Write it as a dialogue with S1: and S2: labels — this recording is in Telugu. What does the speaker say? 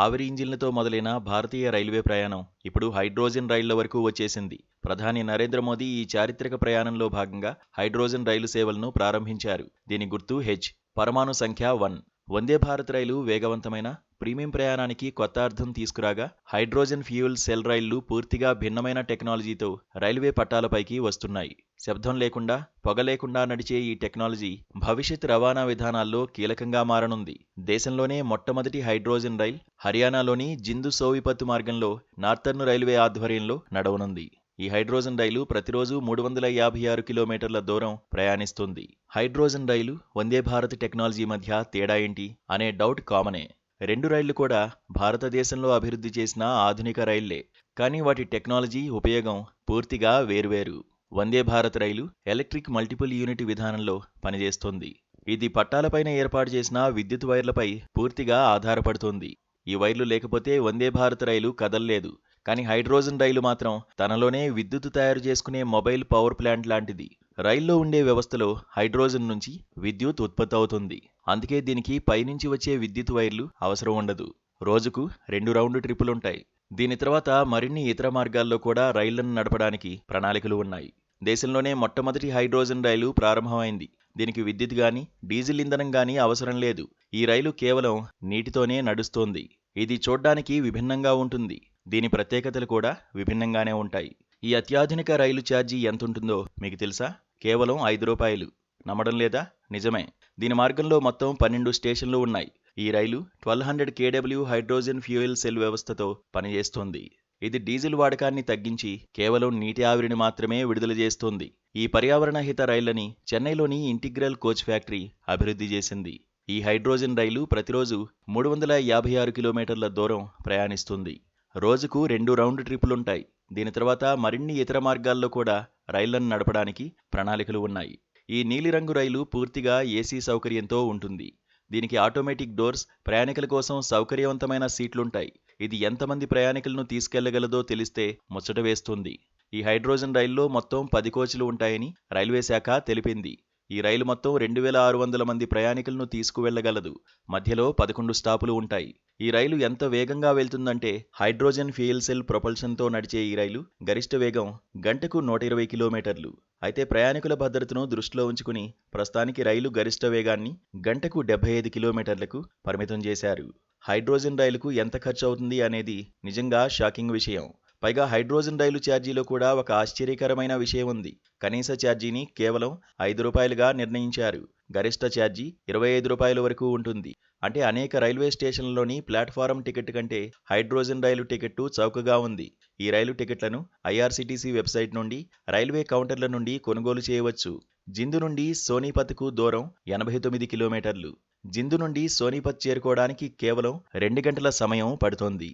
S1: ఆవిరి ఇంజిన్లతో మొదలైన భారతీయ రైల్వే ప్రయాణం ఇప్పుడు హైడ్రోజన్ రైళ్ల వరకు వచ్చేసింది. ప్రధాని నరేంద్ర మోదీ ఈ చారిత్రక ప్రయాణంలో భాగంగా హైడ్రోజన్ రైలు సేవలను ప్రారంభించారు. దీని గుర్తు హెచ్. పరమాణు సంఖ్య 1. వందే భారత్ రైలు వేగవంతమైన, ప్రీమియం ప్రయాణానికి కొత్త అర్థం తీసుకురాగా, హైడ్రోజన్ ఫ్యూయల్ సెల్ రైళ్లు పూర్తిగా భిన్నమైన టెక్నాలజీతో రైల్వే పట్టాలపైకి వస్తున్నాయి. శబ్దం లేకుండా, పొగ లేకుండా నడిచే ఈ టెక్నాలజీ భవిష్యత్ రవాణా విధానాల్లో కీలకంగా మారనుంది. దేశంలోనే మొట్టమొదటి హైడ్రోజన్ రైల్ హర్యానాలోని జింద్ సోవిపత్ మార్గంలో నార్థర్న్ రైల్వే ఆధ్వర్యంలో నడవనుంది. ఈ హైడ్రోజన్ రైలు ప్రతిరోజు 356 కిలోమీటర్ల దూరం ప్రయాణిస్తుంది. హైడ్రోజన్ రైలు, వందే భారత్ టెక్నాలజీ మధ్య తేడా ఏంటి అనే డౌట్ కామనే. రెండు రైళ్లు కూడా భారతదేశంలో అభివృద్ధి చేసిన ఆధునిక రైళ్లే. కానీ వాటి టెక్నాలజీ, ఉపయోగం పూర్తిగా వేర్వేరు. వందే భారత్ రైలు ఎలక్ట్రిక్ మల్టిపుల్ యూనిట్ విధానంలో పనిచేస్తుంది. ఇది పట్టాలపైన ఏర్పాటు చేసిన విద్యుత్ వైర్లపై పూర్తిగా ఆధారపడుతుంది. ఈ వైర్లు లేకపోతే వందే భారత్ రైలు కదల్లేదు. కానీ హైడ్రోజన్ రైలు మాత్రం తనలోనే విద్యుత్ తయారు చేసుకునే మొబైల్ పవర్ ప్లాంట్ లాంటిది. రైల్లో ఉండే వ్యవస్థలో హైడ్రోజన్ నుంచి విద్యుత్ ఉత్పత్తి అవుతుంది. అందుకే దీనికి పైనుంచి వచ్చే విద్యుత్ వైర్లు అవసరం ఉండదు. రోజుకు 2 రౌండ్ ట్రిప్పులుంటాయి. దీని తర్వాత మరిన్ని ఇతర మార్గాల్లో కూడా రైళ్లను నడపడానికి ప్రణాళికలు ఉన్నాయి. దేశంలోనే మొట్టమొదటి హైడ్రోజన్ రైలు ప్రారంభమైంది. దీనికి విద్యుత్ గాని, డీజిల్ ఇంధనం గాని అవసరం లేదు. ఈ రైలు కేవలం నీటితోనే నడుస్తోంది. ఇది చూడ్డానికి విభిన్నంగా ఉంటుంది. దీని ప్రత్యేకతలు కూడా విభిన్నంగానే ఉంటాయి. ఈ అత్యాధునిక రైలు ఛార్జీ ఎంతుంటుందో మీకు తెలుసా? కేవలం ₹5. నమ్మడం లేదా? నిజమే. దీని మార్గంలో మొత్తం 12 స్టేషన్లు ఉన్నాయి. ఈ రైలు 1200 kW హైడ్రోజన్ ఫ్యూయల్ సెల్ వ్యవస్థతో పనిచేస్తోంది. ఇది డీజిల్ వాడకాన్ని తగ్గించి కేవలం నీటి ఆవిరిని మాత్రమే విడుదల చేస్తోంది. ఈ పర్యావరణ హిత రైళ్లని చెన్నైలోని ఇంటిగ్రల్ కోచ్ ఫ్యాక్టరీ అభివృద్ధి చేసింది. ఈ హైడ్రోజన్ రైలు ప్రతిరోజు 356 కిలోమీటర్ల దూరం ప్రయాణిస్తుంది. రోజుకు 2 రౌండ్ ట్రిప్పులుంటాయి. దీని తర్వాత మరిన్ని ఇతర మార్గాల్లో కూడా రైళ్లను నడపడానికి ప్రణాళికలు ఉన్నాయి. ఈ నీలిరంగు రైలు పూర్తిగా ఏసీ సౌకర్యంతో ఉంటుంది. దీనికి ఆటోమేటిక్ డోర్స్, ప్రయాణికుల కోసం సౌకర్యవంతమైన సీట్లుంటాయి. ఇది ఎంతమంది ప్రయాణికులను తీసుకెళ్లగలదో తెలిస్తే ముచ్చట వేస్తుంది. ఈ హైడ్రోజన్ రైల్లో మొత్తం 10 కోచ్లు ఉంటాయని రైల్వే శాఖ తెలిపింది. ఈ రైలు మొత్తం 2600 మంది ప్రయాణికులను తీసుకువెళ్లగలదు. మధ్యలో 11 స్టాపులు ఉంటాయి. ఈ రైలు ఎంత వేగంగా వెళ్తుందంటే హైడ్రోజన్ ఫ్యూయల్ సెల్ ప్రొపల్షన్తో నడిచే ఈ రైలు గరిష్ట వేగం గంటకు 120 కిలోమీటర్లు. అయితే ప్రయాణికుల భద్రతను దృష్టిలో ఉంచుకుని ప్రస్తుతానికి రైలు గరిష్ట వేగాన్ని గంటకు 75 కిలోమీటర్లకు పరిమితం చేశారు. హైడ్రోజన్ రైలుకు ఎంత ఖర్చు అవుతుంది అనేది నిజంగా షాకింగ్ విషయం. పైగా హైడ్రోజన్ రైలు ఛార్జీలో కూడా ఒక ఆశ్చర్యకరమైన విషయం ఉంది. కనీస ఛార్జీని కేవలం ₹5గా నిర్ణయించారు. గరిష్ట ఛార్జీ ₹25 వరకు ఉంటుంది. అంటే అనేక రైల్వే స్టేషన్లలోని ప్లాట్ఫారం టికెట్ కంటే హైడ్రోజన్ రైలు టికెట్టు చౌకగా ఉంది. ఈ రైలు టికెట్లను ఐఆర్సీటీసీ వెబ్సైట్ నుండి, రైల్వే కౌంటర్ల నుండి కొనుగోలు చేయవచ్చు. జింద్ నుండి సోనీపత్కు దూరం 89 కిలోమీటర్లు. జింద్ నుండి సోనీపత్ చేరుకోవడానికి కేవలం 2 గంటల సమయం పడుతోంది.